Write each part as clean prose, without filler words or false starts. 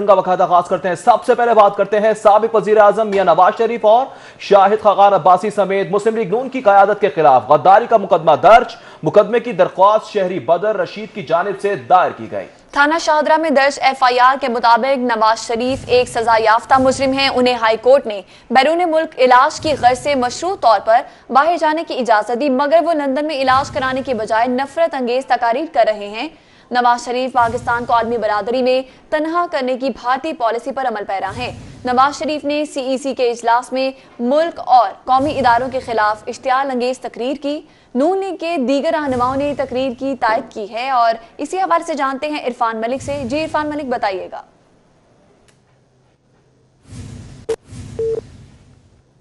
का वक्त आगाज करते हैं। सबसे पहले बात करते हैं साबिक वजीर आजम मियां नवाज शरीफ और शाहिद खाकान अब्बासी समेत मुस्लिम लीग नून की क़यादत के खिलाफ गद्दारी का मुकदमा दर्ज। मुकदमे की दरख्वास्त शहरी बदर रशीद की जानिब से दायर की गई। थाना शाहदरा में दर्ज FIR के मुताबिक नवाज शरीफ एक सजा याफ्ता मुजरिम हैं। उन्हें हाई कोर्ट ने बैरून मुल्क इलाज की गर्ज से मशरूत तौर पर बाहर जाने की इजाजत दी, मगर वो लंदन में इलाज कराने के बजाय नफरत अंगेज तकारीर कर रहे हैं। नवाज शरीफ पाकिस्तान को आलमी बरादरी में तनहा करने की भारतीय पॉलिसी पर अमल पैरा हैं। नवाज शरीफ ने CEC के इजलास में मुल्क और कौमी इदारों के खिलाफ इश्तियाल अंगेज तकरीर की। नून लीग के दीगर रहनुमाओं ने तकरीर की तायद की है और इसी हवाले से जानते हैं इरफान मलिक से। जी इरफान मलिक, बताइएगा।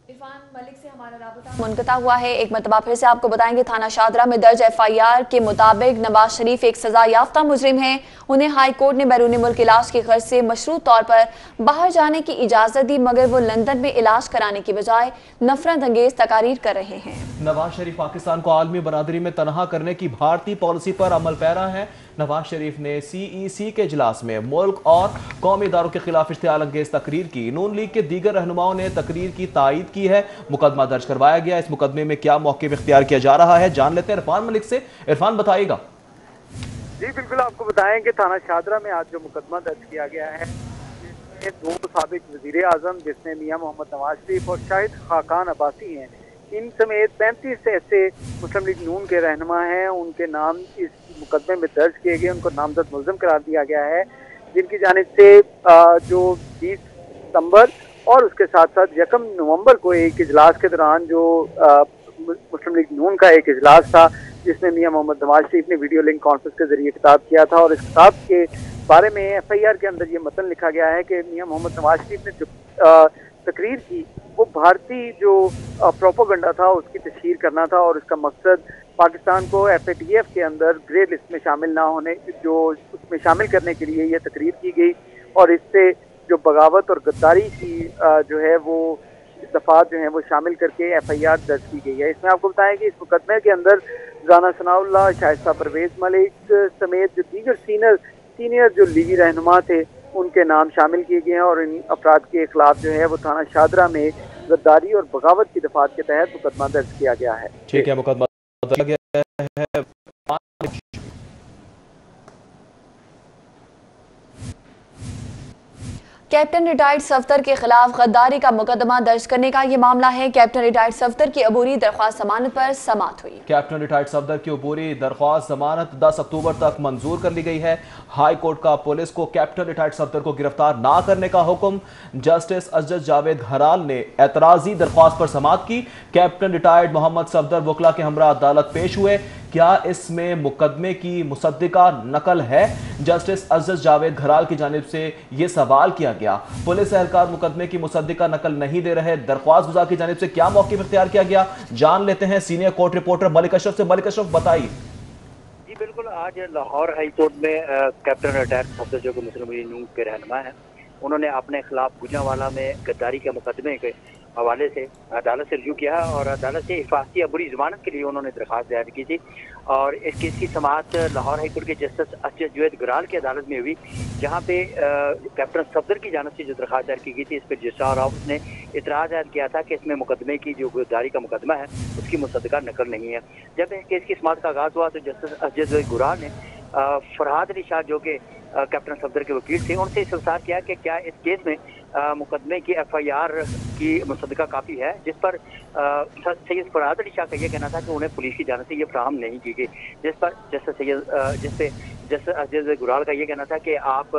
इरफान मलिक से हमारा राबता मुनक़ता हुआ है। एक मरतबा फिर से आपको बताएंगे, थाना शाहदरा में दर्ज FIR के मुताबिक नवाज शरीफ एक सजा याफ्ता मुजरिम हैं। उन्हें हाई कोर्ट ने बैरून मुल्क इलाज की गर्ज से मशरूत तौर पर बाहर जाने की इजाजत दी, मगर वो लंदन में इलाज कराने की बजाय नफरत अंगेज तकारीर कर रहे हैं। नवाज शरीफ पाकिस्तान को आलमी बरादरी में तनहा करने की भारतीय पॉलिसी पर अमल पैरा है। नवाज शरीफ ने CEC के इजलास में मुल्क और कौमी इदारों के खिलाफ इश्तियाल अंगेज तकरीर की। नून लीग के दीगर रहनुमाओं ने तकरीर की तायद की है। मुकदमा दर्ज करवाया गया। इस मुकदमे में क्या मौक़िफ़ इख्तियार किया जा रहा है, जान लेते हैं इरफान मलिक से। इरफान, बताइएगा। जी बिल्कुल, आपको बताएं कि थाना शाहदरा में आज जो मुकदमा दर्ज किया गया है, इसमें दो साबिक वजीर आजम जिसमें मियां मोहम्मद नवाज शरीफ और शाहिद खाकान अब्बासी हैं, इन समेत 35 ऐसे मुस्लिम लीग नून के रहनुमा हैं, उनके नाम इस मुकदमे में दर्ज किए गए। उनको नामजद मुल्ज़िम करार दिया गया है, जिनकी जानिब से जो 20 सितंबर और उसके साथ साथ 1 नवंबर को एक इजलास के दौरान जो मुस्लिम लीग नून का एक इजलास था, जिसमें मियां मोहम्मद नवाज शरीफ ने वीडियो लिंक कॉन्फ्रेंस के जरिए खिताब किया था, और इस खिताब के बारे में FIR के अंदर ये मतन लिखा गया है कि मियां मोहम्मद नवाज शरीफ ने जो तकरीर की वो भारतीय जो प्रोपोगंडा था उसकी तशहीर करना था, और उसका मकसद पाकिस्तान को FATF के अंदर ग्रे लिस्ट में शामिल ना होने, जो उसमें शामिल करने के लिए ये तकरीर की गई, और इससे जो बगावत और गद्दारी की जो है वो दफात जो है वो शामिल करके FIR दर्ज की गई है। इसमें आपको बताएं कि इस मुकदमे के अंदर राना सनाउल्लाह, शाइस्ता परवेज मलिक समेत जो दीगर सीनियर जो लीगी रहनुमा थे, उनके नाम शामिल किए गए हैं, और इन अफराद के खिलाफ जो है वो थाना शाहदरा में गद्दारी और बगावत की दफात के तहत मुकदमा दर्ज किया गया है। ठीक है, मुकदमा दर्ज किया है। कैप्टन रिटायर्ड सफदर के खिलाफ गद्दारी का मुकदमा दर्ज करने का ये मामला है। कैप्टन रिटायर्ड सफदर की अबूरी दरख्वास्त जमानत पर समाअत हुई। कैप्टन रिटायर्ड सफदर की अबूरी दरख्वास्त जमानत 10 अक्टूबर तक मंजूर कर ली गई है। हाई कोर्ट का पुलिस को कैप्टन रिटायर्ड सफदर को गिरफ्तार ना करने का हुक्म। जस्टिस अजज जावेद घराल ने एतराजी दरख्वास्त पर समाअत की। कैप्टन रिटायर्ड मोहम्मद सफदर वकला के हमरा अदालत पेश हुए। क्या इसमें मुकदमे की मुसद्दिका नकल है? जस्टिस अजज जावेद घराल की जानिब से यह सवाल किया गया। पुलिस एहलकार मुकदमे की मुसद्दिका नकल नहीं दे रहे। दरख्वास्त गुजार की जानिब से क्या मौक़िफ़ इख्तियार किया गया, जान लेते हैं senior court reporter Malik Ashraf से। मलिक अशरफ, बताइए। जी बिल्कुल, आज लाहौर हाई कोर्ट में कैप्टन रिटायर्ड सफदर जो मुस्लिम लीग नून के रहनुमा हैं, उन्होंने अपने खिलाफ गुजरांवाला में गद्दारी के मुकदमे के हवाले से अदालत से रजू किया, और अदालत से हिफाजती अबूरी जमानत के लिए उन्होंने दरख्वास्त दायर की थी। और इस केस की समाअत लाहौर हाई कोर्ट के जस्टिस अजज जावेद घराल की अदालत में हुई, जहाँ पे कैप्टन सफदर की जानिब से जो दरख्वास्त दायर की गई थी, इस पर रजिस्ट्रार ऑफिस ने इतराज़ दायर किया था कि इसमें मुकदमे की जो गद्दारी का मुकदमा है उसकी मुसद्दिका नकल नहीं है। जब इस केस की समाअत का आगाज़ हुआ तो जस्टिस अजज जावेद घराल ने फरहाद अली शाह जो कि कैप्टन सफदर के वकील थे, उनसे इस्तफसार किया कि क्या इस केस में मुकदमे की FIR की मुसद्दिका काफ़ी है, जिस पर सैयद फरहाद अली शाह का यह कहना था कि उन्हें पुलिस की जानिब से ये फ्राहम नहीं की गई, जिस पर जस्टिस अजज गुराल का ये कहना था कि आप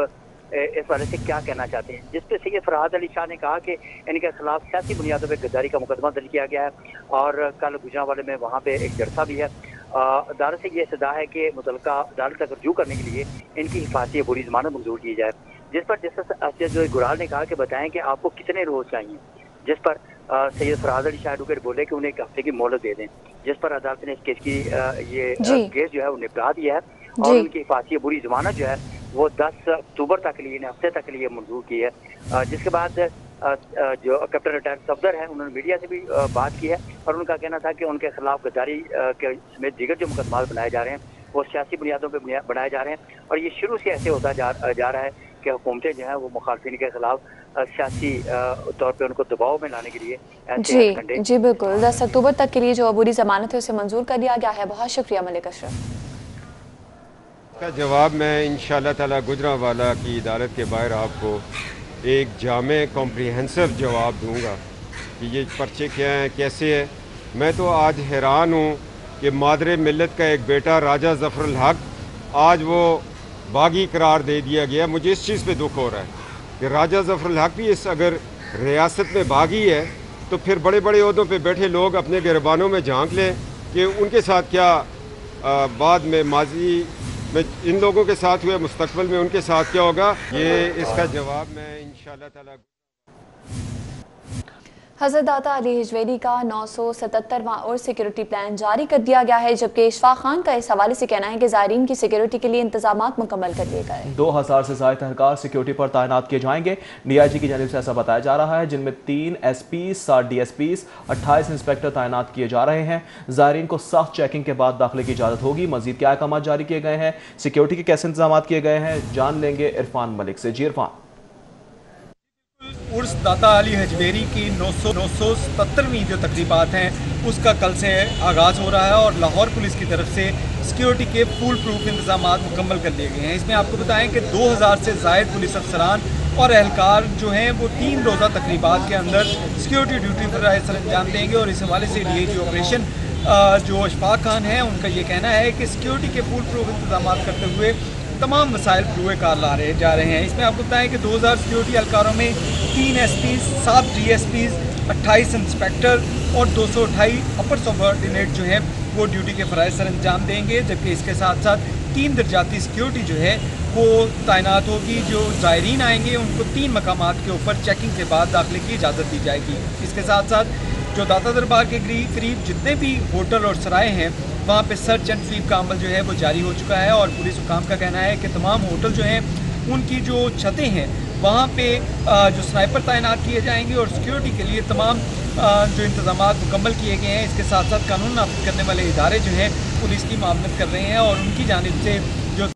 इस बारे से क्या कहना चाहते हैं, जिस पे सैयद फरहाद अली शाह ने कहा कि इनके खिलाफ सियासी बुनियादों पर गद्दारी का मुकदमा दर्ज किया गया है, और कल गुजरांवाले में वहाँ पे एक जलसा भी है। अदालत से ये सदा है कि मुतल्लिका अदालत तक रजू करने के लिए इनकी हिफाजती अबूरी जमानत मंजूर की जाए, जिस पर जस्टिस अजज गुराल ने कहा कि बताएं कि आपको कितने रोज चाहिए, जिस पर सैयद फरहाद अली शाह एडवोकेट बोले कि उन्हें 1 हफ्ते की मोहलत दे दें, जिस पर अदालत ने इस केस की केस जो है वो निपटा दिया है, और उनकी हिफाजती अबूरी जमानत जो है वो 10 अक्टूबर तक के लिए, हफ्ते तक के लिए मंजूर की है। जिसके बाद जो कैप्टन रिटायर्ड सफदर हैं, उन्होंने मीडिया से भी बात की है, और उनका कहना था कि उनके खिलाफ गद्दारी के समेत दीगर जो मुकदमा बनाए जा रहे हैं वो सियासी बुनियादों पर बनाए जा रहे हैं, और ये शुरू से ऐसे होता जा रहा है कि हुकूमतें जो हैं वो मुखालफिन के खिलाफ सियासी तौर पे उनको दबाव में लाने के लिए जी जी बिल्कुल 10 अक्टूबर तक के लिए जो अबूरी जमानत है उसे मंजूर कर दिया गया है। बहुत शुक्रिया मलिक अशरफ। का जवाब मैं इंशाअल्लाह ताला गुजरांवाला की अदालत के बाहर आपको एक जामे कॉम्प्रिहेंसिव जवाब दूंगा कि ये पर्चे क्या हैं, कैसे है। मैं तो आज हैरान हूँ कि मादरे मिल्लत का एक बेटा राजा ज़फ़रुल हक आज वो बागी करार दे दिया गया। मुझे इस चीज़ पे दुख हो रहा है कि राजा ज़फ़रुल हक भी इस अगर रियासत में बागी है तो फिर बड़े बड़े ओहदों पे बैठे लोग अपने गिरबानों में झांक लें कि उनके साथ क्या बाद में माजी में इन लोगों के साथ हुए, मुस्तकबिल में उनके साथ क्या होगा। ये इसका जवाब मैं इंशाअल्लाह ताला। हज़रत दाता अली हिजवेरी का 977वां और सिक्योरिटी प्लान जारी कर दिया गया है, जबकि इशफाक खान का इस हवाले से कहना है कि ज़ायरीन की सिक्योरिटी के लिए इंतजामात मुकम्मल कर लिए गए। 2000 से ज़ायद एहलकार सिक्योरिटी पर तैनात किए जाएंगे। DIG की जानिब से ऐसा बताया जा रहा है, जिनमें 3 SP, 7 DSP, 28 इंस्पेक्टर तैनात किए जा रहे हैं। ज़ायरीन को सख्त चेकिंग के बाद दाखिले की इजाज़त होगी। मजीद क्या अहकाम जारी किए गए हैं, सिक्योरिटी के कैसे इंतजाम किए गए हैं, जान लेंगे इरफान मलिक से। जी इरफान। उर्स दाता अली हिजवेरी की 977वीं जो तकरीबात हैं उसका कल से आगाज़ हो रहा है और लाहौर पुलिस की तरफ से सिक्योरिटी के फुल प्रूफ इंतजाम मुकम्मल कर लिए गए हैं। इसमें आपको बताएं कि 2000 से ज़ायद पुलिस अफसरान और एहलकार जो हैं वो 3 रोज़ा तकरीबात के अंदर सिक्योरिटी ड्यूटी पर सर अंजाम देंगे। और इस हवाले से DIG ऑपरेशन जो इशफाक खान हैं उनका ये कहना है कि सिक्योरिटी के फुल प्रूफ इंतजाम करते हुए तमाम मसाइल पूरे कार ला रहे जा रहे हैं। इसमें आपको बताएं कि 2000 सिक्योरिटी एहलकारों में 3 SP, 7 DSP, 28 इंस्पेक्टर और 228 अपर सबऑर्डिनेट जो हैं वो ड्यूटी के फ़राइज़ सर अंजाम देंगे, जबकि इसके साथ साथ 3 दर्जाती सिक्योरिटी जो है वो तैनात होगी। जो ज़ायरीन आएंगे उनको 3 मकामात के ऊपर चेकिंग के बाद दाखिले की इजाज़त दी जाएगी। इसके साथ साथ जो दाता दरबार के करीब जितने भी होटल और सराय हैं वहाँ पे सर्च एंड स्वीप का अमल जो है वो जारी हो चुका है। और पुलिस हुकाम का कहना है कि तमाम होटल जो हैं उनकी जो छतें हैं वहाँ पे जो स्नाइपर तैनात किए जाएंगे और सिक्योरिटी के लिए तमाम जो इंतजाम मुकम्मल किए गए हैं। इसके साथ साथ कानून नाफिज करने वाले इदारे जो हैं पुलिस की मामलत कर रहे हैं और उनकी जानिब से जो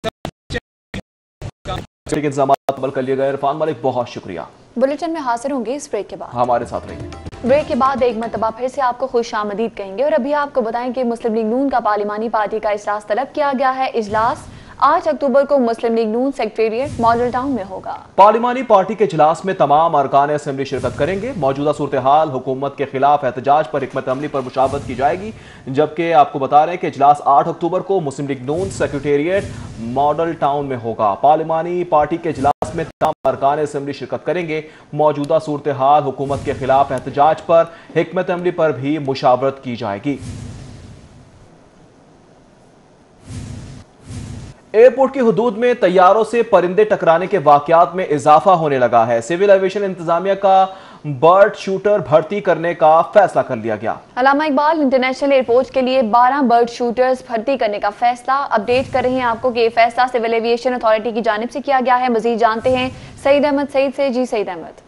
इंतजाम मुकम्मल कर लिए गए। इरफान मलिक बहुत शुक्रिया। बुलेटिन में हाजिर होंगे इस ब्रेक के बाद। हमारे साथ रहिए। ब्रेक के बाद एक मरतबा फिर से आपको खुश आमदीद कहेंगे और अभी आपको बताएं कि मुस्लिम लीग नून का पार्लिमानी पार्टी का इजलास तलब किया गया है। इजलास 8 अक्टूबर को मुस्लिम लीग नून सेक्रेटेरिएट मॉडल टाउन में होगा। पार्लिमानी पार्टी के इजलास में तमाम अरकान असेंबली शिरकत करेंगे। मौजूदा सूरत हाल, हुकूमत के खिलाफ एहतजाज पर हिकमत अमली पर मुशावरत की जाएगी। जबकि आपको बता रहे हैं कि इजलास 8 अक्टूबर को मुस्लिम लीग नून सेक्रेटेरिएट मॉडल टाउन में होगा। पार्लिमानी पार्टी के इजलास में तमाम अरकान असेंबली शिरकत करेंगे। मौजूदा सूरत हाल, हुकूमत के खिलाफ एहतजाज पर हिकमत अमली पर भी मुशावरत की जाएगी। एयरपोर्ट की हुदूद में तैयारों से परिंदे टकराने के वाकयात में इजाफा होने लगा है। सिविल एविएशन इंतजामिया का बर्ड शूटर भर्ती करने का फैसला कर लिया गया। अल्लामा इकबाल इंटरनेशनल एयरपोर्ट के लिए 12 बर्ड शूटर्स भर्ती करने का फैसला। अपडेट कर रहे हैं आपको कि यह फैसला सिविल एविएशन अथॉरिटी की जानिब से किया गया है। मजीद जानते हैं सईद अहमद सईद से। जी सईद अहमद।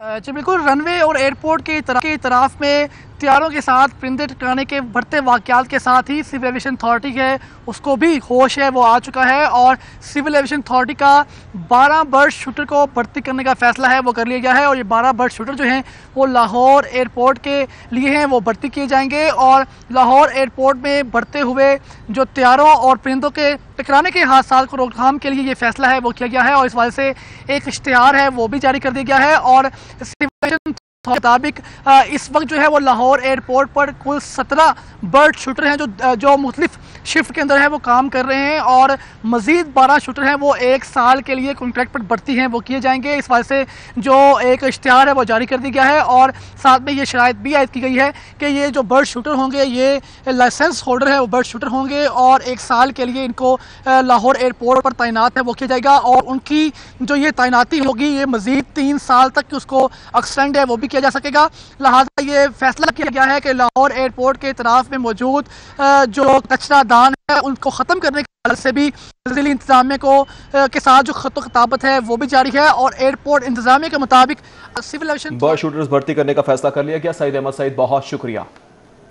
जी बिल्कुल, रनवे और एयरपोर्ट के इतराफ में तैयारों के साथ परिंदे टकराने के बढ़ते वाकयात के साथ ही सिविल एविएशन अथॉरिटी है उसको भी होश है, वो आ चुका है और सिविल एविएशन अथॉरिटी का 12 बर्ड शूटर को भर्ती करने का फैसला है वो कर लिया गया है। और ये 12 बर्ड शूटर जो हैं वो लाहौर एयरपोर्ट के लिए हैं, वो भर्ती किए जाएंगे। और लाहौर एयरपोर्ट में बढ़ते हुए जो तैयारों और परिंदों के टकराने के हादसात को रोकथाम के लिए ये फैसला है वो किया गया है। और इस वजह से एक इश्तिहार है वो भी जारी कर दिया गया है। और सिविल के मुताबिक इस वक्त जो है वो लाहौर एयरपोर्ट पर कुल 17 बर्ड शूटर हैं जो मुख्तलिफ शिफ्ट के अंदर है वो काम कर रहे हैं। और मज़ीद 12 शूटर हैं वो 1 साल के लिए कॉन्ट्रैक्ट पर भर्ती हैं वो किए जाएंगे। इस वजह से जो एक इश्तिहार है वो जारी कर दिया गया है। और साथ में ये शराइत भी आयद की गई है कि ये जो बर्ड शूटर होंगे ये लाइसेंस होल्डर है वो बर्ड शूटर होंगे और 1 साल के लिए इनको लाहौर एयरपोर्ट पर तैनात है वो किया जाएगा। और उनकी जो ये तैनाती होगी ये मज़ीद 3 साल तक उसको एक्सटेंड है वो भी किया जा सकेगा। लिहाजा ये फैसला किया गया है कि लाहौर एयरपोर्ट के इतराफ में मौजूद जो कचरा दान है उनको ख़त्म करने के हालत से भी ज़िली इंतजामिया को के साथ जो खत खिताबत है वो भी जारी है। और एयरपोर्ट इंतजामिया के मुताबिक सिविल एविएशन बर्ड शूटर्स भर्ती करने का फैसला कर लिया गया। सईद अहमद सईद बहुत शुक्रिया।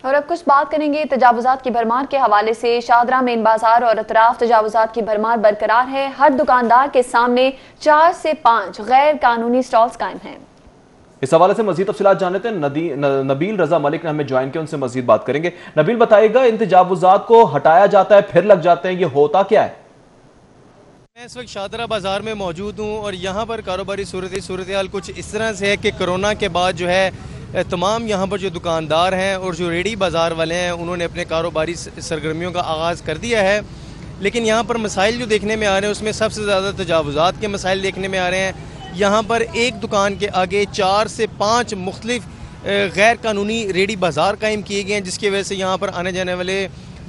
और अब कुछ बात करेंगे तजावुजात की भरमार के हवाले से। शाहदरा मेन बाजार और अतराफ तजावुजात की भरमार बरकरार है। हर दुकानदार के सामने 4 से 5 गैर कानूनी स्टॉल्स कायम हैं। इस हवाले से मजीद तफसीलात जानते हैं। नबील रजा मलिक ने हमें ज्वाइन किया, उनसे मजीद बात करेंगे। नबील बताइएगा, इन तजावुजात को हटाया जाता है फिर लग जाते हैं, ये होता क्या है? मैं इस वक्त शाहदरा बाज़ार में मौजूद हूँ और यहाँ पर कारोबारी सूरत हाल कुछ इस तरह से है कि कोरोना के बाद जो है तमाम यहाँ पर जो दुकानदार हैं और जो रेडी बाज़ार वाले हैं उन्होंने अपने कारोबारी सरगर्मियों का आगाज़ कर दिया है। लेकिन यहाँ पर मसाइल जो देखने में आ रहे हैं उसमें सबसे ज़्यादा तजावुजात के मसाइल देखने में आ रहे हैं। यहाँ पर एक दुकान के आगे 4 से 5 मुख्तलिफ गैर कानूनी रेडी बाज़ार कायम किए गए हैं, जिसकी वजह से यहाँ पर आने जाने वाले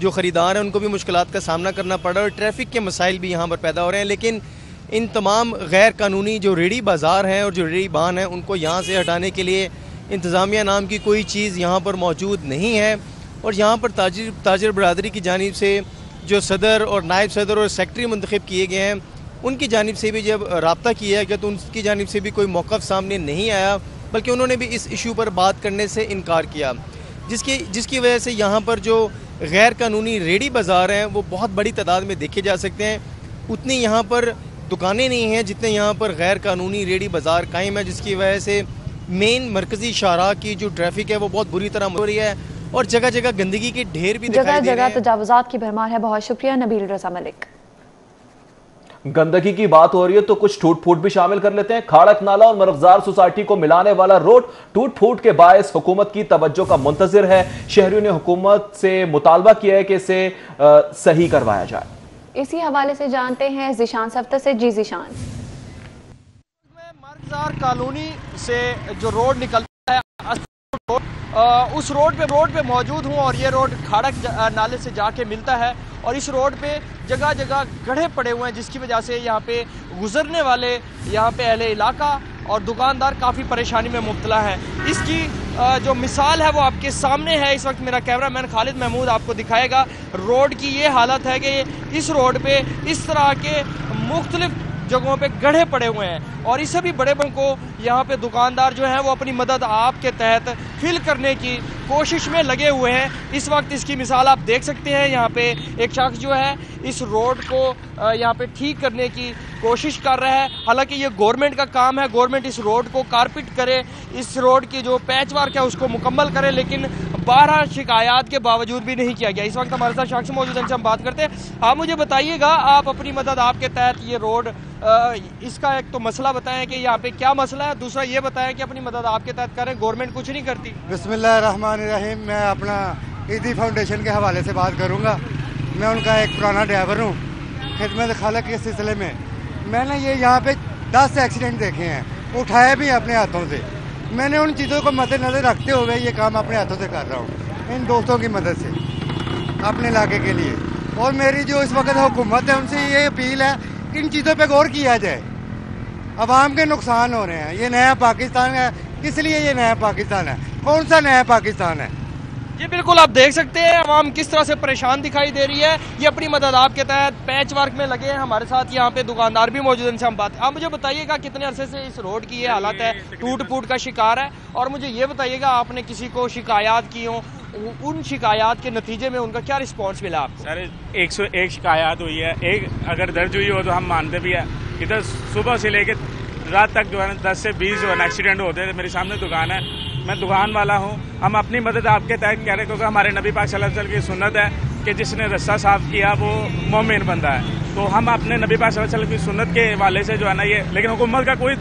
जो ख़रीदार हैं उनको भी मुश्किलात का सामना करना पड़ रहा है और ट्रैफिक के मसाइल भी यहाँ पर पैदा हो रहे हैं। लेकिन इन तमाम गैर कानूनी जो रेडी बाज़ार हैं और जो रेडी बान हैं उनको यहाँ से हटाने के लिए इंतज़ामिया नाम की कोई चीज़ यहाँ पर मौजूद नहीं है। और यहाँ पर ताजिर बरदरी की जानिब से जो सदर और नायब सदर और सेक्रेटरी मुंतखब किए गए हैं उनकी जानिब से भी जब रब्ता किया गया तो उनकी जानिब से भी कोई मौक़िफ़ सामने नहीं आया, बल्कि उन्होंने भी इस इशू पर बात करने से इनकार किया, जिसकी वजह से यहाँ पर जो गैर कानूनी रेडी बाज़ार हैं वो बहुत बड़ी तादाद में देखे जा सकते हैं। उतनी यहाँ पर दुकानें नहीं हैं जितने यहाँ पर गैर कानूनी रेडी बाज़ार कायम है, जिसकी वजह से मेन मरकज़ी शाहराह की जो ट्रैफिक है वो बहुत बुरी तरह हो रही है और जगह जगह गंदगी के ढेर भी दिखाई दे रहे हैं। जगह जगह तजावुजात की भरमार है। बहुत शुक्रिया नबील रजा मलिक। गंदगी की बात हो रही है तो कुछ टूट फूट भी शामिल कर लेते हैं। खाड़क नाला और मरगजार सोसाइटी को मिलाने वाला रोड टूट फूट के बायस हुकूमत की तवज्जो का मुंतजिर है। शहरियों ने हुकूमत से मुतालबा किया है कि इसे सही करवाया जाए। इसी हवाले से जानते हैं ज़ीशान सफ्तर से। जी ज़ीशान, मरगजार कॉलोनी से जो रोड निकलता है उस रोड पे मौजूद हूँ और ये रोड खाड़क नाले से जाके मिलता है और इस रोड पे जगह जगह गड्ढे पड़े हुए हैं, जिसकी वजह से यहाँ पे गुजरने वाले यहाँ पे अहले इलाका और दुकानदार काफ़ी परेशानी में मुब्तला है। इसकी जो मिसाल है वो आपके सामने है। इस वक्त मेरा कैमरामैन खालिद महमूद आपको दिखाएगा। रोड की ये हालत है कि इस रोड पे इस तरह के मुख्तलिफ जगहों पे गड्ढे पड़े हुए हैं और इससे भी बड़े को यहाँ पे दुकानदार जो हैं वो अपनी मदद आपके तहत फिल करने की कोशिश में लगे हुए हैं। इस वक्त इसकी मिसाल आप देख सकते हैं। यहाँ पे एक शख्स जो है इस रोड को यहाँ पे ठीक करने की कोशिश कर रहा है। हालांकि ये गवर्नमेंट का काम है, गवर्नमेंट इस रोड को कारपेट करे, इस रोड की जो पैच वर्क है उसको मुकम्मल करे, लेकिन 12 शिकायत के बावजूद भी नहीं किया गया। इस वक्त हमारे साथ शख्स मौजूद है, इनसे हम बात करते हैं। आप मुझे बताइएगा, आप अपनी मदद आपके तहत ये रोड इसका एक तो मसला बताएं कि यहाँ पे क्या मसला है, दूसरा ये बताएं कि अपनी मदद आपके तहत करें, गवर्नमेंट कुछ नहीं करती। बिस्मिल्लाहिर्रहमानिर्रहीम। मैं अपना ईदी फाउंडेशन के हवाले से बात करूँगा। मैं उनका एक पुराना ड्राइवर हूँ खिदमत खालक के सिलसिले में। मैंने ये यहाँ पे 10 एक्सीडेंट देखे हैं, उठाए भी अपने हाथों से। मैंने उन चीज़ों को मद्देनजर रखते हुए ये काम अपने हाथों से कर रहा हूँ, इन दोस्तों की मदद से अपने इलाके के लिए। और मेरी जो इस वक्त हुकूमत है उनसे ये अपील है कि इन चीज़ों पे गौर किया जाए। अवाम के नुकसान हो रहे हैं। ये नया पाकिस्तान है, किस लिए ये नया पाकिस्तान है? कौन सा नया पाकिस्तान है? ये बिल्कुल आप देख सकते हैं आवाम किस तरह से परेशान दिखाई दे रही है। ये अपनी मदद आपके तहत पैच वर्क में लगे हैं। हमारे साथ यहाँ पे दुकानदार भी मौजूद हैं, इनसे हम बात। आप मुझे बताइएगा कितने अरसे से इस रोड की ये हालत है, टूट फूट का शिकार है, और मुझे ये बताइएगा आपने किसी को शिकायत की हो, उन शिकायत के नतीजे में उनका क्या रिस्पॉन्स मिला आपको? सर 101 शिकायत हुई है। एक अगर दर्ज हुई हो तो हम मानते भी है। इधर सुबह से लेकर रात तक जो है 10 से 20 जो है एक्सीडेंट होते हैं। मेरे सामने दुकान है, मैं दुकान वाला हूँ। हम अपनी मदद आपके तहत कह रहे हैं क्योंकि हमारे नबी पाक सल्लल्लाहु अलैहि वसल्लम की सुन्नत है कि जिसने रास्ता साफ किया वो मोमिन बंदा है। तो हम अपने नबी पाक सल्लल्लाहु अलैहि वसल्लम की सुन्नत के हवाले से जो है ना ये, लेकिन हुकूमत का कोई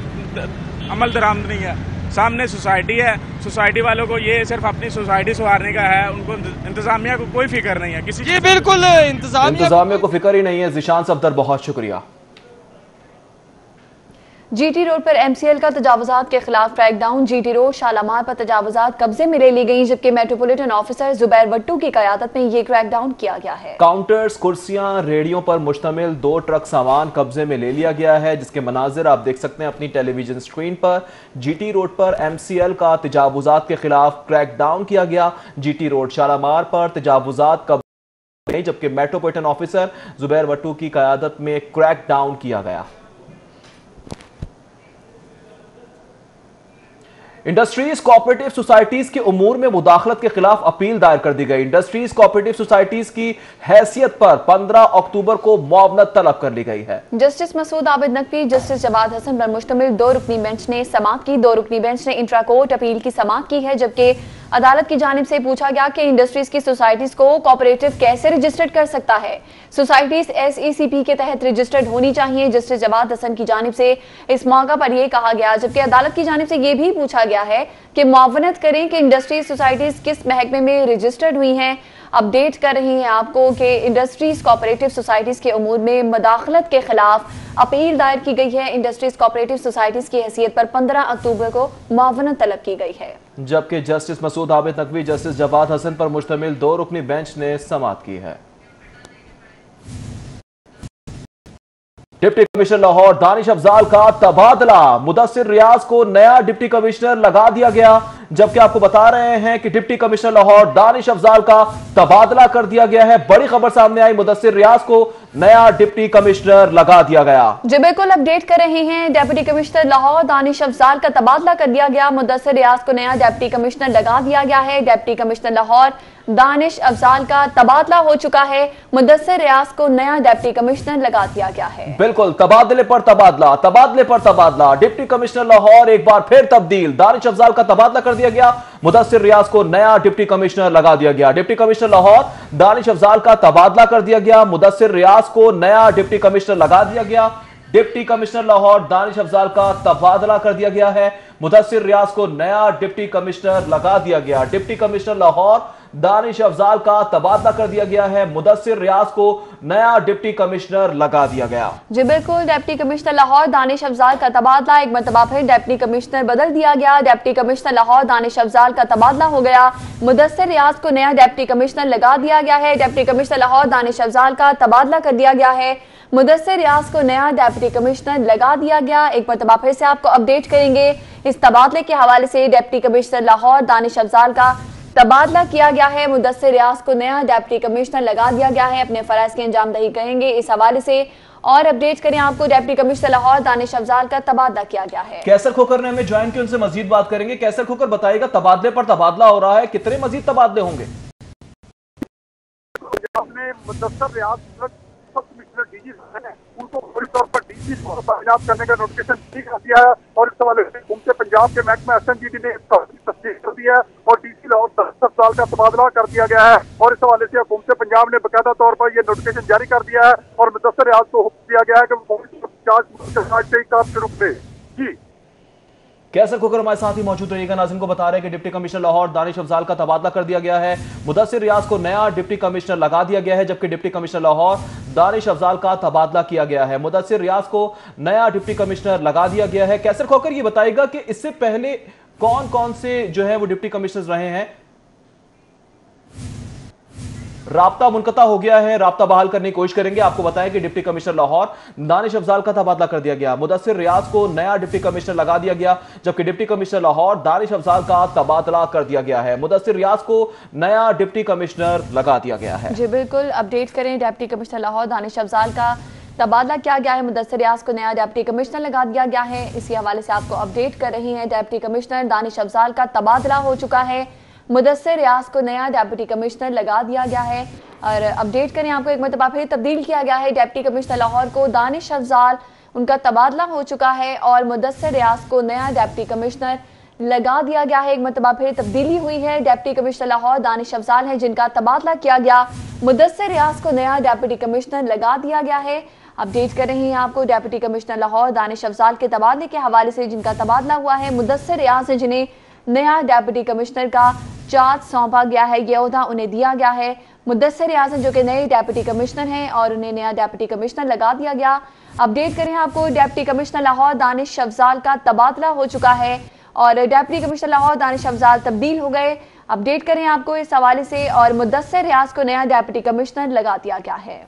अमल दरामद नहीं है। सामने सोसाइटी है, सोसाइटी वालों को ये सिर्फ अपनी सोसाइटी सुधारने का है, उनको इंतजामिया को कोई फिक्र नहीं है किसी। ये बिल्कुल इंतजामिया को फिक्र ही नहीं है। ज़ीशान सफ्दर, बहुत शुक्रिया। जीटी रोड पर एमसीएल का तजावुजात के खिलाफ क्रैकडाउन। जीटी रोड शालामार पर तजावुजात कब्जे में ले ली गई, जबकि मेट्रोपॉलिटन ऑफिसर जुबैर वट्टू की क़यादत में ये क्रैकडाउन किया गया है। काउंटर्स, कुर्सियां, रेडियो पर मुश्तमिल 2 ट्रक सामान कब्जे में ले लिया गया है, जिसके मनाजिर आप देख सकते हैं अपनी टेलीविजन स्क्रीन पर। जीटी रोड पर एमसीएल का तजावुजात के खिलाफ क्रैकडाउन किया गया। जीटी रोड शालामार पर तजावुजात कब्जे में, जबकि मेट्रोपॉलिटन ऑफिसर जुबैर वट्टू की क़यादत में क्रैकडाउन किया गया। इंडस्ट्रीज कोऑपरेटिव सोसाइटीज के उमूर में मुदाखलत के खिलाफ अपील दायर कर दी गई। इंडस्ट्रीज कोऑपरेटिव सोसाइटीज की हैसियत पर 15 अक्टूबर को मुआवनत तलब कर ली गई है। जस्टिस मसूद आबिद नकवी, जस्टिस जवाद हसन पर मुश्तमिल 2 रुकनी बेंच ने समाअत की। 2 रुकनी बेंच ने इंट्रा कोर्ट अपील की समाअत की है, जबकि अदालत की जानिब से पूछा गया कि इंडस्ट्रीज की सोसाइटीज को कोऑपरेटिव कैसे रजिस्टर्ड कर सकता है। सोसाइटीज SECP के तहत रजिस्टर्ड होनी चाहिए। जस्टिस जवाद हसन की जानिब से इस मौका पर यह कहा गया, जबकि अदालत की जानिब से यह भी पूछा गया है कि मुआवनत करें कि इंडस्ट्रीज सोसाइटीज किस महकमे में रजिस्टर्ड हुई हैं। अपडेट कर रही हैं आपको कि इंडस्ट्रीज कोऑपरेटिव सोसाइटीज के उमूर में मुदाखलत के खिलाफ अपील दायर की गई है। इंडस्ट्रीज कोऑपरेटिव सोसाइटीज की हैसियत पर 15 अक्टूबर को मुआवनत तलब की गई है, जबकि जस्टिस मसूद आबिद नकवी, जस्टिस जवाद हसन पर मुश्तमिल 2 रुकनी बेंच ने समाअत की है। डिप्टी कमिश्नर लाहौर दानिश अफजाल का तबादला, मुदस्सिर रियाज को नया डिप्टी कमिश्नर लगा दिया गया। जबकि आपको बता रहे हैं कि डिप्टी कमिश्नर लाहौर दानिश अफजाल का तबादला कर दिया गया है। बड़ी खबर सामने आई, मुदस्सिर रियाज को नया डिप्टी कमिश्नर लगा दिया गया। जी बिल्कुल, अपडेट कर रहे हैं। डिप्टी कमिश्नर लाहौर दानिश अफजाल का तबादला कर दिया गया। मुदस्सिर रियाज को नया डिप्टी कमिश्नर लगा दिया गया है। डिप्टी कमिश्नर लाहौर दानिश अफजाल का तबादला हो चुका है। मुदस्सिर रियाज को नया डिप्टी कमिश्नर लगा दिया गया है। बिल्कुल, तबादले पर तबादला, तबादले पर तबादला। डिप्टी कमिश्नर लाहौर एक बार फिर तब्दील। दानिश अफजाल का तबादला कर दिया गया, मुदस्सिर रियाज को नया डिप्टी कमिश्नर लगा दिया गया। डिप्टी कमिश्नर लाहौर दानिश अफजाल का तबादला कर दिया गया, मुदस्सिर रियाज को नया डिप्टी कमिश्नर लगा दिया गया। डिप्टी कमिश्नर लाहौर दानिश अफजाल का तबादला कर दिया गया है, मुदस्सिर रियाज को नया डिप्टी कमिश्नर लगा दिया गया। डिप्टी कमिश्नर लाहौर दानिश अफजाल का तबादला कर दिया गया है, मुदस्सिर रियाज को नया डिप्टी कमिश्नर लगा दिया गया। जी बिल्कुल, डिप्टी कमिश्नर लाहौर दानिश अफजाल का तबादला, एक मरतबा फिर डिप्टी कमिश्नर बदल दिया गया। डिप्टी कमिश्नर लाहौर दानिश अफजाल का तबादला हो गया, मुदस्सिर रियाज को नया डिप्टी कमिश्नर लगा दिया गया है। डिप्टी कमिश्नर लाहौर दानिश अफजाल का तबादला कर दिया गया है, मुदस्सिर रियाज को नया डिप्टी कमिश्नर लगा दिया गया। एक मरतबा फिर से आपको अपडेट करेंगे इस तबादले के हवाले से। डिप्टी कमिश्नर लाहौर दानिश अफजाल का तबादला किया गया है, मुदस्सिर रियाज को नया डिप्टी कमिश्नर लगा दिया गया है। अपने फराइज की अंजामदही करेंगे इस हवाले से और अपडेट करें आपको। डिप्टी कमिश्नर लाहौर दानिश अफजाल का तबादला किया गया है। कैसर खोकर ने हमें ज्वाइन किया, उनसे मजीद बात करेंगे। कैसर खोकर बताइएगा, तबादले पर तबादला हो रहा है, कितने मजीद तबादले होंगे? मुदस्सिर रियाज कमिश्नर DG है, उनको पूरी तौर पर DG तैनात करने का नोटिफिकेशन कर दिया है और इस हवाले से हुकूमत पंजाब के महकमा SNGT ने तस्दीक कर दिया है और DC लाहौर दानिश अफजाल का तबादला कर दिया गया है। और इस हवाले से हुकूमत पंजाब ने बाकायदा तौर पर यह नोटिफिकेशन जारी कर दिया है और मुदस्सिर रियाज को हुक्म दिया गया है कि वो से काम शुरू करें। जी कैसर खोकर हमारे साथ ही मौजूद रहिएगा। नाज़रीन को बता रहे हैं कि डिप्टी कमिश्नर लाहौर दानिश अफजाल का तबादला कर दिया गया है, मुदस्सिर रियाज को नया डिप्टी कमिश्नर लगा दिया गया है, जबकि डिप्टी कमिश्नर लाहौर दानिश अफजाल का तबादला किया गया है, मुदस्सिर रियाज को नया डिप्टी कमिश्नर लगा दिया गया है। कैसर खोकर ये बताएगा कि इससे पहले कौन कौन से जो है वो डिप्टी कमिश्नर रहे हैं? राब्ता मुनक़ता हो गया है, राब्ता बहाल करने की कोशिश करेंगे। आपको बताएं कि डिप्टी कमिश्नर लाहौर दानिश अफजाल का तबादला कर दिया गया, मुदस्सिर रियाज को नया डिप्टी कमिश्नर लगा दिया गया, जबकि डिप्टी कमिश्नर लाहौर दानिश अफजाल का तबादला कर दिया गया है, मुदस्सिर रियाज को नया डिप्टी कमिश्नर लगा दिया गया है। जी बिल्कुल, अपडेट करें। डिप्टी कमिश्नर लाहौर दानिश अफजाल का तबादला किया गया है, मुदस्सिर रियाज को नया डिप्टी कमिश्नर लगा दिया गया है। इसी हवाले से आपको अपडेट कर रही हैं। डिप्टी कमिश्नर दानिश अफजाल का तबादला हो चुका है, मुदस्सिर रियाज को नया डिप्टी कमिश्नर लगा दिया गया है। और अपडेट करें आपको, एक मरतबा फिर तब्दील किया गया है। डिप्टी कमिश्नर लाहौर को दानिश अफजाल, उनका तबादला हो चुका है और मुदस्सिर रियाज को नया डिप्टी कमिश्नर लगा दिया गया है। एक मरतबा फिर तब्दीली हुई है। डिप्टी कमिश्नर लाहौर दानिश अफजाल है जिनका तबादला किया गया, मुदस्सिर रियाज को नया डिप्टी कमिश्नर लगा दिया गया है। अपडेट कर रही हैं आपको डिप्टी कमिश्नर लाहौर दानिश अफजाल के तबादले के हवाले से, जिनका तबादला हुआ है। मुदस्सिर रियाज है जिन्हें नया डिप्टी कमिश्नर का चार्ज सौंपा गया है, यह ओहदा उन्हें दिया गया है। मुदस्सिर रियाज जो कि नए डिप्टी कमिश्नर हैं और उन्हें नया डिप्टी कमिश्नर लगा दिया गया। अपडेट करें आपको, डिप्टी कमिश्नर लाहौर दानिश अफजाल का तबादला हो चुका है और डिप्टी कमिश्नर लाहौर दानिश अफजाल तब्दील हो गए। अपडेट करें आपको इस हवाले से और मुदस्सिर रियाज को नया डिप्टी कमिश्नर लगा दिया गया है।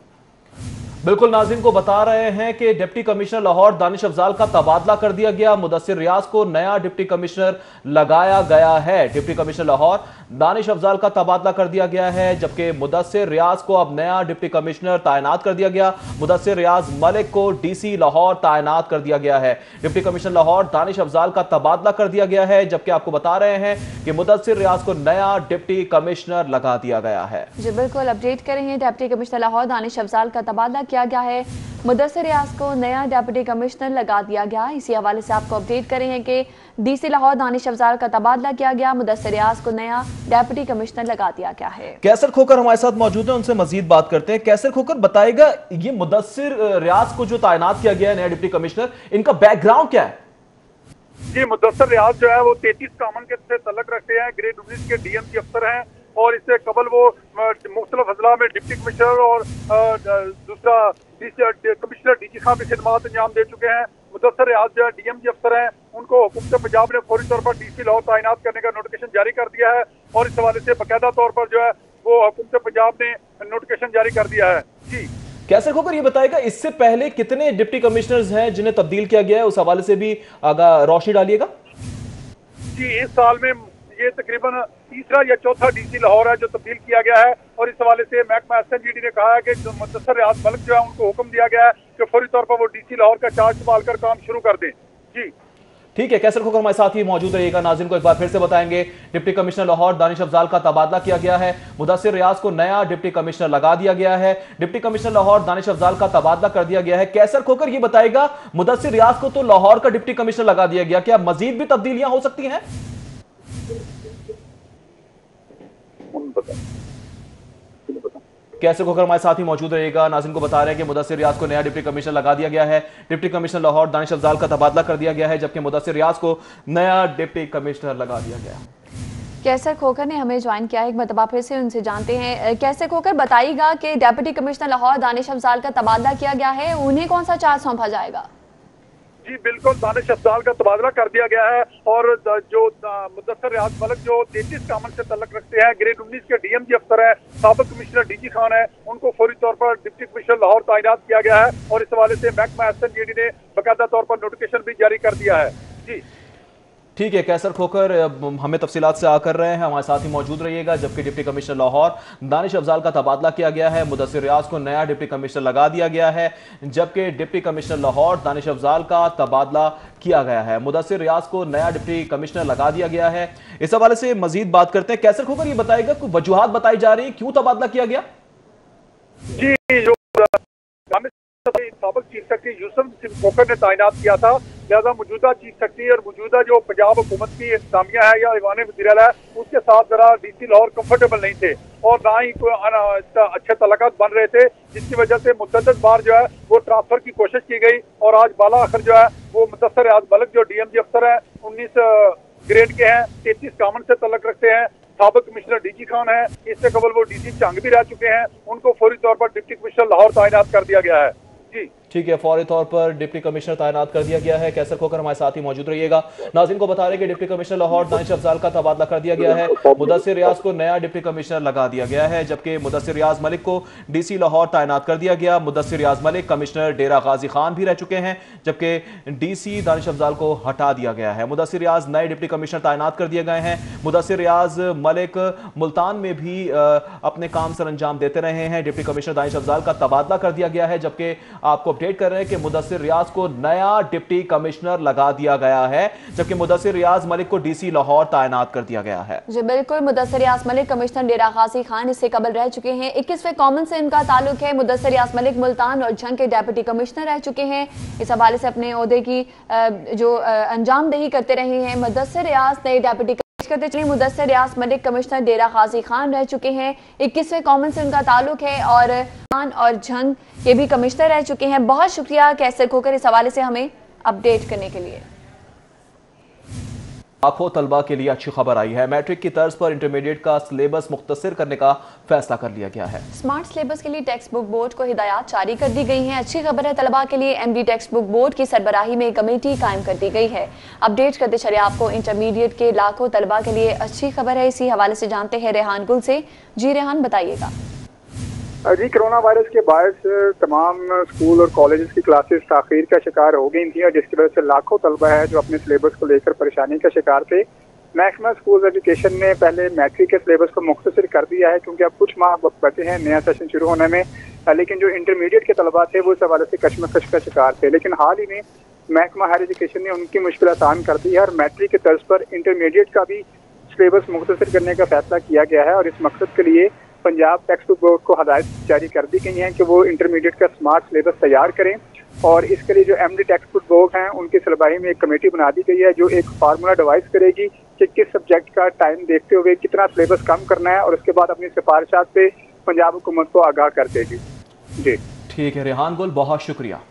बिल्कुल, नाज़रीन को बता रहे हैं कि डिप्टी कमिश्नर लाहौर दानिश अफजाल का तबादला कर दिया गया। मुदस्सिर रियाज को नया डिप्टी कमिश्नर लगाया गया है। डिप्टी कमिश्नर लाहौर दानिश अफजाल का तबादला कर दिया गया है, जबकि मुदस्सिर रियाज को अब नया डिप्टी कमिश्नर तैनात कर दिया गया। मुदस्सिर रियाज मलिक को डीसी लाहौर तैनात कर दिया गया है। डिप्टी कमिश्नर लाहौर दानिश अफजाल का तबादला कर दिया गया है, जबकि आपको बता रहे हैं कि मुदस्सिर रियाज को नया डिप्टी कमिश्नर लगा दिया गया है। जी बिल्कुल, अपडेट करेंगे। डिप्टी कमिश्नर लाहौर दानिश अफजाल का तबादला किया गया है, मुदस्सिर रियाज को नया डिप्टी कमिश्नर लगा दिया गया। इसी हवाले से आपको अपडेट करेंगे कि डीसी लाहौर दानिश अफजाल का तबादला किया गया, मुदस्सिर रियाज को नया डिप्टी कमिश्नर लगा दिया गया है। कैसर खोकर हमारे साथ मौजूद है, उनसे मजीद बात करते हैं। कैसर खोकर, बताएगा ये मुदस्सिर रियाज को जो तैनात किया गया है नया डिप्टी कमिश्नर, इनका बैकग्राउंड क्या है? जी, मुदस्सिर रियाज जो है वो 33 कामन के से तल्लुक रखते हैं, ग्रेड 19 के डीएमसी अफसर हैं और इससे कबल वो मुख्तलिफ अजला में डिप्टी कमिश्नर और दूसरा कमिश्नर डीजी खां में खिदमात अंजाम दे चुके हैं। मुदस्सिर रियाज जो है डीएमजी अफसर हैं, उनको हुकूमत पंजाब ने फौरी तौर पर डीसी लाहौर तैनात करने का नोटिफिकेशन जारी कर दिया है और इस हवाले से बाकायदा तौर पर जो है वो हुकूमत पंजाब ने नोटिफिकेशन जारी कर दिया है। जी कैसर खोकर, ये बताएगा इससे पहले कितने डिप्टी कमिश्नर्स हैं जिन्हें तब्दील किया गया है, उस हवाले से भी रोशनी डालिएगा। जी, इस साल में ये तकरीबन तीसरा या चौथा डीसी लाहौर है जो तब्दील किया गया है और इस हवाले से महकमा एसएनजीडी ने कहा है कि जो मुदस्सिर रियाज मलिक जो है उनको हुक्म दिया गया है कि फौरी तौर पर वो डीसी लाहौर का चार्ज संभाल कर काम शुरू कर दें। जी ठीक है, कैसर खोकर हमारे साथ ही मौजूद रहिएगा। नाज़रीन को एक बार फिर से बताएंगे, डिप्टी कमिश्नर लाहौर दानिश अफजाल का तबादला किया गया है, मुदस्सिर रियाज को नया डिप्टी कमिश्नर लगा दिया गया है। डिप्टी कमिश्नर लाहौर दानिश अफजाल का तबादला कर दिया गया है। कैसर खोकर, ये बताएगा मुदस्सिर रियाज को तो लाहौर का डिप्टी कमिश्नर लगा दिया गया, क्या मजीद भी तब्दीलियां हो सकती हैं? कैसर खोकर हमारे साथ ही मौजूद रहेगा। नाज़रीन को बता रहे हैं कि मुदस्सिर रियाज को नया डिप्टी कमिश्नर लगा दिया गया है। डिप्टी कमिश्नर लाहौर दानिश अफजाल का तबादला कर दिया गया है, जबकि मुदस्सिर रियाज को नया डिप्टी कमिश्नर लगा दिया गया है। कैसर खोकर ने हमें ज्वाइन किया है, एक मरतबा फिर से उनसे जानते हैं। कैसर खोकर, बताइएगा कि डिप्टी कमिश्नर लाहौर दानिश अफजाल का तबादला किया गया है, उन्हें कौन सा चार्ज सौंपा जाएगा? जी बिल्कुल, दानिश अफजाल का तबादला कर दिया गया है और जो मुदस्सिर रियाज मलिक जो 33 कामन से तल्लुक रखते हैं, ग्रेड 19 के डीएमजी अफसर है, साबिक कमिश्नर डीजी खान है, उनको फौरी तौर पर डिप्टी कमिश्नर लाहौर तैनात किया गया है और इस हवाले से महकमा एसएनजीडी ने बाकायदा तौर पर नोटिफिकेशन भी जारी कर दिया है। जी ठीक है, कैसर खोकर हमें तफसीलात से आकर रहे हैं, हमारे साथ ही मौजूद रहिएगा। जबकि डिप्टी कमिश्नर लाहौर दानिश अफजाल का तबादला किया गया है, मुदस्सिर रियाज को नया डिप्टी कमिश्नर लगा दिया गया है, जबकि डिप्टी कमिश्नर लाहौर दानिश अफजाल का तबादला किया गया है, मुदस्सिर रियाज को नया डिप्टी कमिश्नर लगा दिया गया है। इस हवाले से मजीद बात करते हैं। कैसर खोकर, ये बताएगा कोई वजूहात बताई जा रही है क्यों तबादला किया गया? जी, जो साबिक चीफ सेक्रेटरी यूसुफ सिंह खोकर ने तैनात किया था, लिहाजा मौजूदा चीफ सेक्रेटरी और मौजूदा जो पंजाब हुकूमत की इंतजामिया है या ईवान वज़ीर है, उसके साथ जरा डीसी लाहौर कंफर्टेबल नहीं थे और ना ही कोई अच्छे तल्लुकात बन रहे थे, जिसकी वजह से मुतअद्दिद बार जो है वो ट्रांसफर की कोशिश की गई और आज बाला आखिर जो है वो मुदस्सिर रियाज मलिक जो डीएमजी अफसर है, 19 ग्रेड के हैं, 33 कामन से तल्लुक रखते हैं, साबिक कमिश्नर डीजी खान है, इससे कबल वो डीसी चंग भी रह चुके हैं, उनको फौरी तौर पर डिप्टी कमिश्नर लाहौर तैनात कर दिया गया है। जी ठीक है, फौरी तौर पर डिप्टी कमिश्नर तैनात कर दिया गया है। कैसर खोकर हमारे साथ ही मौजूद रहिएगा। नाज़रीन को बता रहे कि डिप्टी कमिश्नर लाहौर दानिश अफजाल का तबादला कर दिया गया है, मुदस्सिर रियाज को नया डिप्टी कमिश्नर लगा दिया गया है, जबकि मुदस्सिर रियाज मलिक को डीसी लाहौर तैनात कर दिया गया। मुदस्सिर रियाज मलिक कमिश्नर डेरा गाजी खान भी रह चुके हैं, जबकि डीसी दानिश अफजाल को हटा दिया गया है। मुदस्सिर रियाज नए डिप्टी कमिश्नर तैनात कर दिए गए हैं। मुदस्सिर रियाज मलिक मुल्तान में भी अपने काम सर अंजाम देते रहे हैं। डिप्टी कमिश्नर दानिश अफजाल का तबादला कर दिया गया है, जबकि आपको अपडेट कर रहे हैं कि मुदस्सिर रियाज को नया डिप्टी कमिश्नर लगा दिया गया है, जबकि मुदस्सिर रियाज मलिक को डीसी लाहौर तैनात कर दिया गया है। जी बिल्कुल, मुदस्सिर रियाज मलिक कमिश्नर डेरा गाजी खान इससे कबल रह चुके हैं, 21वें कॉमन से इनका ताल्लुक है। मुदस्सिर रियाज मलिक मुल्तान और झंग के डेप्यूटी कमिश्नर रह चुके हैं, इस हवाले से अपने ओहदे की जो अंजामदही करते रहे हैं। मुदस्सिर रियाज नए डेप्यूटी करते चलिए, मुदस्सिर रियाज मलिक कमिश्नर डेरा गाजी खान रह चुके हैं, 21वें कॉमन से उनका ताल्लुक है और खान और झंग के भी कमिश्नर रह चुके हैं। बहुत शुक्रिया कैसर खोकर इस हवाले से हमें अपडेट करने के लिए। लाखों तलबा के लिए अच्छी खबर आई है, मैट्रिक की तर्ज पर इंटरमीडिएट का सिलेबस मुख्तसर करने का फैसला कर लिया गया है। स्मार्ट सिलेबस के लिए टेक्स्ट बुक बोर्ड को हिदायत जारी कर दी गई हैं। अच्छी खबर है तलबा के लिए, एमडी टेक्स्ट बुक बोर्ड की सरबराही में कमेटी कायम कर दी गई है। अपडेट करते चले आपको, इंटरमीडिएट के लाखों तलबा के लिए अच्छी खबर है, इसी हवाले से जानते हैं रेहान गुल से। जी रेहान, बताइएगा। जी, कोरोना वायरस के बायस तमाम स्कूल और कॉलेजेस की क्लासेस ताख़ीर का शिकार हो गई थी और जिसकी वजह से लाखों तलबा है जो अपने सिलेबस को लेकर परेशानी का शिकार थे। महकमा स्कूल एजुकेशन ने पहले मैट्रिक के सिलेबस को मुख्तसर कर दिया है क्योंकि अब कुछ माह बचे हैं नया सेशन शुरू होने में, लेकिन जो इंटरमीडिएट के तलबा थे वो इस हवाले से कशमकश का शिकार थे। लेकिन हाल ही में महकमा हायर एजुकेशन ने उनकी मुश्किल आसान कर दी है और मैट्रिक के तर्ज पर इंटरमीडिएट का भी सिलेबस मुख्तसर करने का फैसला किया गया है और इस मकसद के लिए पंजाब टेक्स्ट बुक बोर्ड को हदायत जारी कर दी गई हैं कि वो इंटरमीडिएट का स्मार्ट सिलेबस तैयार करें और इसके लिए जो एमडी टेक्स्ट बुक बोर्ड हैं उनकी सलाही में एक कमेटी बना दी गई है जो एक फार्मूला डिवाइस करेगी कि किस सब्जेक्ट का टाइम देखते हुए कितना सिलेबस कम करना है और उसके बाद अपनी सिफारिशात पे पंजाब हुकूमत को आगाह कर देगी। जी ठीक है रेहान गुल, बहुत शुक्रिया।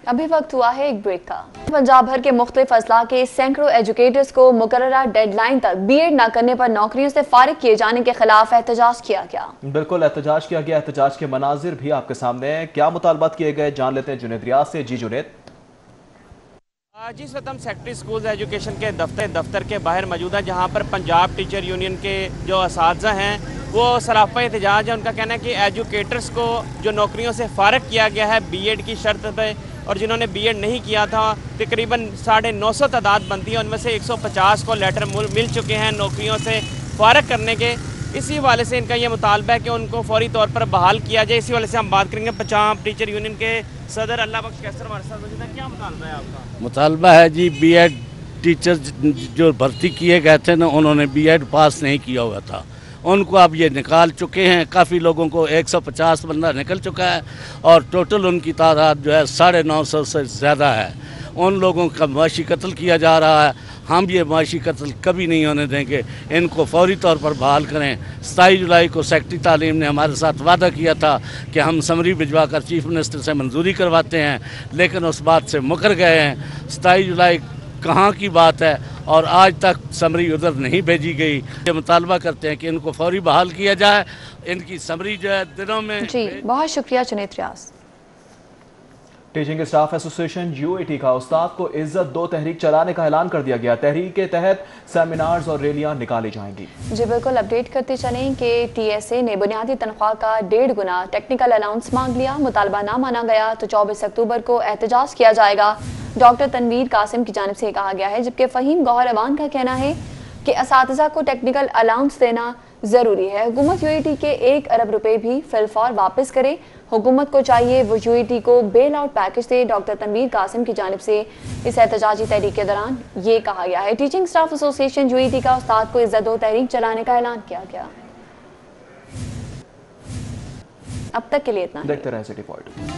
अभी वक्त हुआ है एक ब्रेक का। पंजाब भर के मुख्तलिफ अजला के सैकड़ों एजुकेटर्स को मुकर्ररा डेडलाइन तक बीएड न करने पर नौकरियों से फारिग किए जाने के खिलाफ एहतजाज किया गया। बिल्कुल एहतजाज किया गया। एहतजाज के मनाजिर भी आपके सामने हैं। क्या मुतालबात किए गए, जान लेते हैं जुनैद रियाज से। जी जुनैद। जी, इस वक्त हम सेक्रेटरी स्कूल एजुकेशन के दफ्तर के बाहर मौजूद है जहाँ पर पंजाब टीचर यूनियन के जो असातिज़ा हैं वो सराफा एहतजाज है। उनका कहना है कि एजुकेटर्स को जो नौकरियों से फारिग किया गया है बीएड की शर्त पे और जिन्होंने बीएड नहीं किया था तकरीबन 950 तादाद बनती है, उनमें से 150 को लेटर मिल चुके हैं नौकरियों से फारिग करने के। इसी हवाले से इनका ये मुतालबा है कि उनको फौरी तौर पर बहाल किया जाए। इसी वाले से हम बात करेंगे पंजाब टीचर यूनियन के सदर अल्लाह बख्श कैसर हमारे साथ मौजूद है। क्या मुतालबा है आपका? मुतालबा है जी, बीएड टीचर जो भर्ती किए गए थे ना, उन्होंने बीएड पास नहीं किया हुआ था, उनको अब ये निकाल चुके हैं। काफ़ी लोगों को 150 बंदा निकल चुका है और टोटल उनकी तादाद जो है 950 से ज़्यादा है। उन लोगों का मुआशी कत्ल किया जा रहा है। हम ये मुआशी कत्ल कभी नहीं होने देंगे, इनको फौरी तौर पर बहाल करें। 27 जुलाई को सेक्रेटरी तालीम ने हमारे साथ वादा किया था कि हम समरी भिजवा कर चीफ मिनिस्टर से मंजूरी करवाते हैं, लेकिन उस बात से मुकर गए हैं। 27 जुलाई कहाँ की बात है और आज तक समरी उधर नहीं भेजी गई। ये मुतालबा करते हैं कि इनको फौरी बहाल किया जाए। इनकी समरी जो है दिनों में। जी बहुत शुक्रिया जुनैद रियाज। टीचिंग स्टाफ एसोसिएशन यूएटी का उस्ताद को इज्जत दो तहरीक चलाने का ऐलान कर दिया गया। तहरीक के तहत सेमिनार्स और रैलियां निकाली जाएंगी। जी बिल्कुल, अपडेट करते चलें कि टीएसए ने बुनियादी तनख्वाह का 1.5 गुना टेक्निकल अलाउंस मांग लिया। मुतालबा ना माना गया तो 24 अक्टूबर को एहतजाज किया जाएगा। डॉक्टर तनवीर कासिम की जानिब से कहा गया है, जबकि फ़हीम गौहर अवान का कहना है कि असातिज़ा को टेक्निकल अलाउंस देना ज़रूरी है। हुकूमत यूएटी के 1 अरब रुपए भी फिलफौर वापस करे। हुकूमत को चाहिए वो यूएटी को बेल आउट पैकेज दे। डॉक्टर तनवीर कासिम की जानिब से इस एहतजाजी तहरीक के दौरान ये कहा गया है। टीचिंग स्टाफ एसोसिएशन यूएटी का उस्ताद को इज्जत दो तहरीक चलाने का ऐलान किया गया। अब तक के लिए इतना। देखते रहे सिटी पॉइंट।